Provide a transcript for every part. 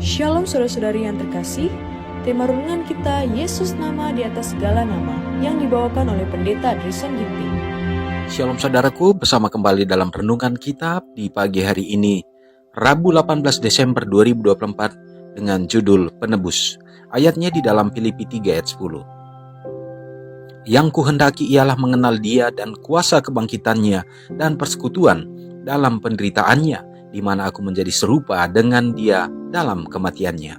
Shalom saudara-saudari yang terkasih, tema renungan kita Yesus nama di atas segala nama yang dibawakan oleh Pendeta Drison Ginting. Shalom saudaraku, bersama kembali dalam renungan kitab di pagi hari ini, Rabu 18 Desember 2024 dengan judul Penebus. Ayatnya di dalam Filipi 3 ayat 10. Yang kuhendaki ialah mengenal Dia dan kuasa kebangkitannya dan persekutuan dalam penderitaannya, di mana aku menjadi serupa dengan Dia dalam kematiannya.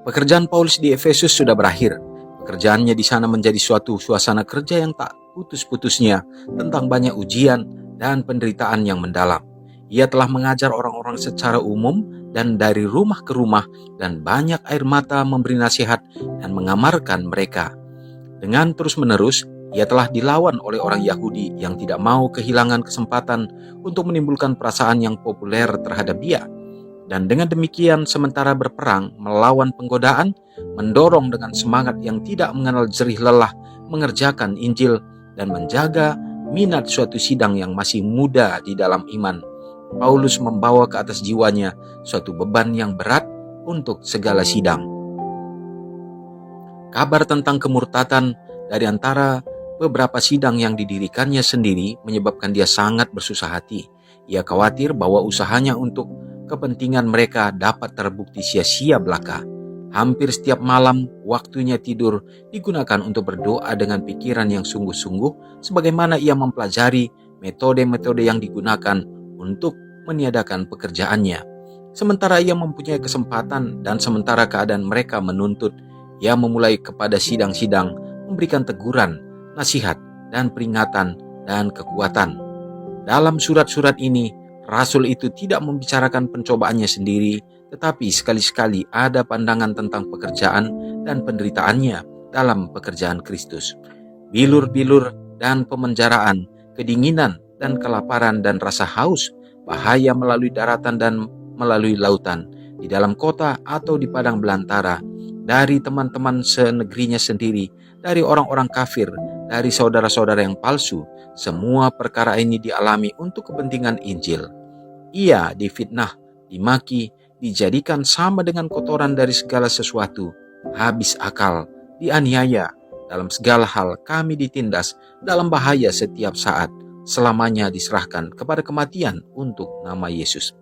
Pekerjaan Paulus di Efesus sudah berakhir. Pekerjaannya di sana menjadi suatu suasana kerja yang tak putus-putusnya tentang banyak ujian dan penderitaan yang mendalam. Ia telah mengajar orang-orang secara umum dan dari rumah ke rumah, dan banyak air mata memberi nasihat dan mengamarkan mereka. Dengan terus-menerus, ia telah dilawan oleh orang Yahudi yang tidak mau kehilangan kesempatan untuk menimbulkan perasaan yang populer terhadap dia. Dan dengan demikian, sementara berperang melawan penggodaan, mendorong dengan semangat yang tidak mengenal jerih lelah mengerjakan Injil dan menjaga minat suatu sidang yang masih muda di dalam iman, Paulus membawa ke atas jiwanya suatu beban yang berat untuk segala sidang. Kabar tentang kemurtatan dari antara beberapa sidang yang didirikannya sendiri menyebabkan dia sangat bersusah hati. Ia khawatir bahwa usahanya untuk kepentingan mereka dapat terbukti sia-sia belaka. Hampir setiap malam waktunya tidur digunakan untuk berdoa dengan pikiran yang sungguh-sungguh, sebagaimana ia mempelajari metode-metode yang digunakan untuk meniadakan pekerjaannya. Sementara ia mempunyai kesempatan dan sementara keadaan mereka menuntut, ia memulai kepada sidang-sidang memberikan teguran, nasihat, dan peringatan dan kekuatan. Dalam surat-surat ini, Rasul itu tidak membicarakan pencobaannya sendiri, tetapi sekali-sekali ada pandangan tentang pekerjaan dan penderitaannya dalam pekerjaan Kristus. Bilur-bilur dan pemenjaraan, kedinginan dan kelaparan dan rasa haus, bahaya melalui daratan dan melalui lautan, di dalam kota atau di padang belantara, dari teman-teman senegrinya sendiri, dari orang-orang kafir, dari saudara-saudara yang palsu. Semua perkara ini dialami untuk kepentingan Injil. Ia difitnah, dimaki, dijadikan sama dengan kotoran dari segala sesuatu, habis akal, dianiaya, dalam segala hal kami ditindas, dalam bahaya setiap saat, selamanya diserahkan kepada kematian untuk nama Yesus.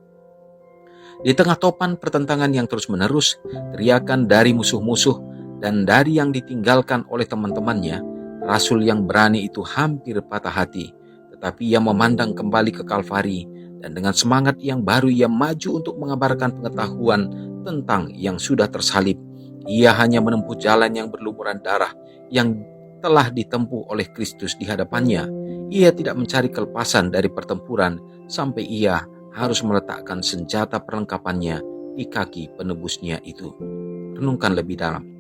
Di tengah topan pertentangan yang terus-menerus, teriakan dari musuh-musuh dan dari yang ditinggalkan oleh teman-temannya, Rasul yang berani itu hampir patah hati. Tetapi ia memandang kembali ke Kalvari, dan dengan semangat yang baru ia maju untuk mengabarkan pengetahuan tentang yang sudah tersalib. Ia hanya menempuh jalan yang berlumuran darah yang telah ditempuh oleh Kristus di hadapannya. Ia tidak mencari kelepasan dari pertempuran sampai ia harus meletakkan senjata perlengkapannya di kaki penebusnya itu. Renungkan lebih dalam.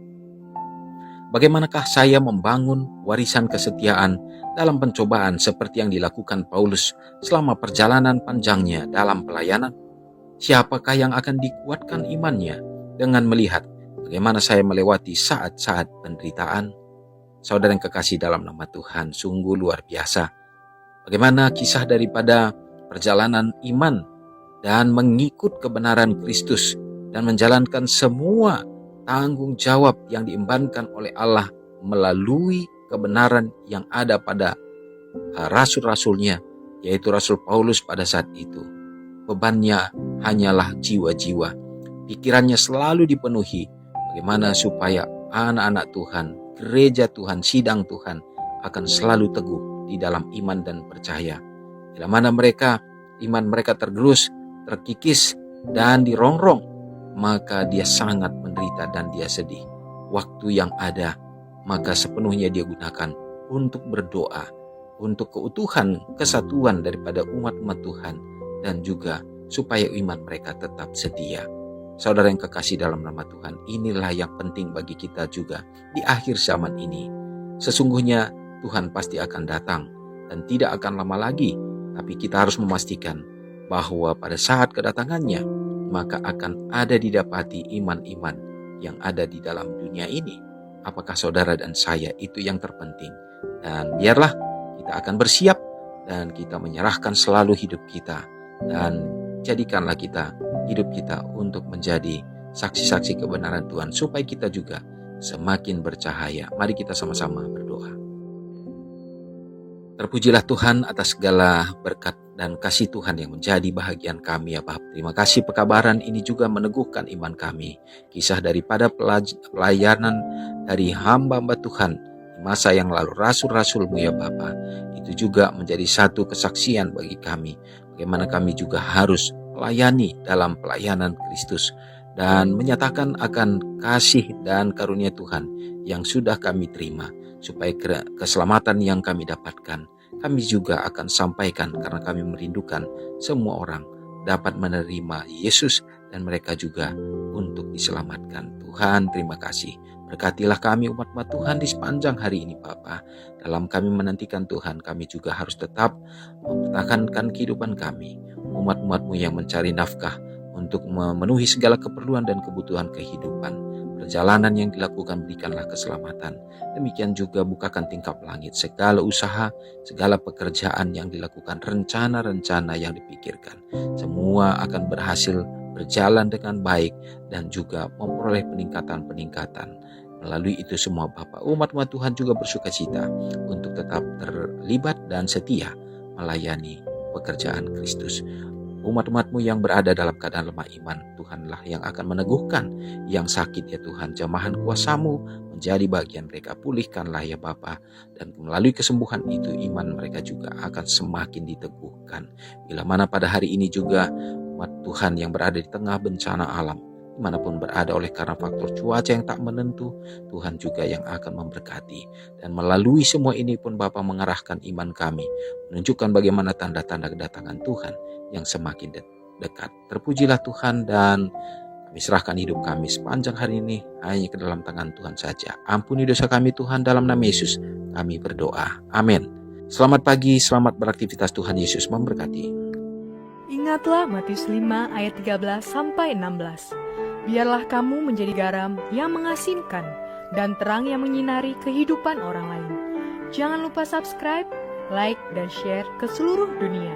Bagaimanakah saya membangun warisan kesetiaan dalam pencobaan seperti yang dilakukan Paulus selama perjalanan panjangnya dalam pelayanan? Siapakah yang akan dikuatkan imannya dengan melihat bagaimana saya melewati saat-saat penderitaan? Saudara yang kekasih dalam nama Tuhan, sungguh luar biasa. Bagaimana kisah daripada perjalanan iman dan mengikut kebenaran Kristus dan menjalankan semua tanggung jawab yang diembankan oleh Allah melalui kebenaran yang ada pada rasul-rasulnya, yaitu Rasul Paulus pada saat itu. Bebannya hanyalah jiwa-jiwa. Pikirannya selalu dipenuhi bagaimana supaya anak-anak Tuhan, gereja Tuhan, sidang Tuhan akan selalu teguh di dalam iman dan percaya. Bila mana iman mereka tergerus, terkikis, dan dirongrong, maka dia sangat menderita dan dia sedih. Waktu yang ada, maka sepenuhnya dia gunakan untuk berdoa, untuk keutuhan, kesatuan daripada umat-umat Tuhan, dan juga supaya iman mereka tetap setia. Saudara yang kekasih dalam nama Tuhan, inilah yang penting bagi kita juga di akhir zaman ini. Sesungguhnya Tuhan pasti akan datang dan tidak akan lama lagi, tapi kita harus memastikan bahwa pada saat kedatangannya, maka akan ada didapati iman-iman yang ada di dalam dunia ini. Apakah saudara dan saya itu yang terpenting? Dan biarlah kita akan bersiap dan kita menyerahkan selalu hidup kita. Dan jadikanlah kita hidup kita untuk menjadi saksi-saksi kebenaran Tuhan, supaya kita juga semakin bercahaya. Mari kita sama-sama berdoa. Terpujilah Tuhan atas segala berkat dan kasih Tuhan yang menjadi bahagian kami ya Bapa. Terima kasih pekabaran ini juga meneguhkan iman kami. Kisah daripada pelayanan dari hamba-hamba Tuhan di masa yang lalu, rasul-rasul-Mu ya Bapa, itu juga menjadi satu kesaksian bagi kami. Bagaimana kami juga harus melayani dalam pelayanan Kristus dan menyatakan akan kasih dan karunia Tuhan yang sudah kami terima, supaya keselamatan yang kami dapatkan, kami juga akan sampaikan, karena kami merindukan semua orang dapat menerima Yesus dan mereka juga untuk diselamatkan. Tuhan, terima kasih. Berkatilah kami umat-umat Tuhan di sepanjang hari ini Bapa. Dalam kami menantikan Tuhan, kami juga harus tetap mempertahankan kehidupan kami, umat-umat-Mu yang mencari nafkah untuk memenuhi segala keperluan dan kebutuhan kehidupan. Perjalanan yang dilakukan berikanlah keselamatan. Demikian juga bukakan tingkap langit segala usaha, segala pekerjaan yang dilakukan, rencana-rencana yang dipikirkan. Semua akan berhasil berjalan dengan baik dan juga memperoleh peningkatan-peningkatan. Melalui itu semua Bapa, umat-umat Tuhan juga bersukacita untuk tetap terlibat dan setia melayani pekerjaan Kristus. Umat-umat-Mu yang berada dalam keadaan lemah iman, Tuhanlah yang akan meneguhkan yang sakit ya Tuhan. Jamahan kuasa-Mu menjadi bagian mereka. Pulihkanlah ya Bapa, dan melalui kesembuhan itu iman mereka juga akan semakin diteguhkan. Bila mana pada hari ini juga umat Tuhan yang berada di tengah bencana alam, dimanapun berada oleh karena faktor cuaca yang tak menentu, Tuhan juga yang akan memberkati. Dan melalui semua ini pun Bapa mengarahkan iman kami, menunjukkan bagaimana tanda-tanda kedatangan Tuhan yang semakin dekat. Terpujilah Tuhan, dan kami serahkan hidup kami sepanjang hari ini hanya ke dalam tangan Tuhan saja. Ampuni dosa kami Tuhan, dalam nama Yesus kami berdoa. Amin. Selamat pagi, selamat beraktivitas. Tuhan Yesus memberkati. Ingatlah Matius 5 ayat 13-16. Biarlah kamu menjadi garam yang mengasinkan dan terang yang menyinari kehidupan orang lain. Jangan lupa subscribe, like, dan share ke seluruh dunia.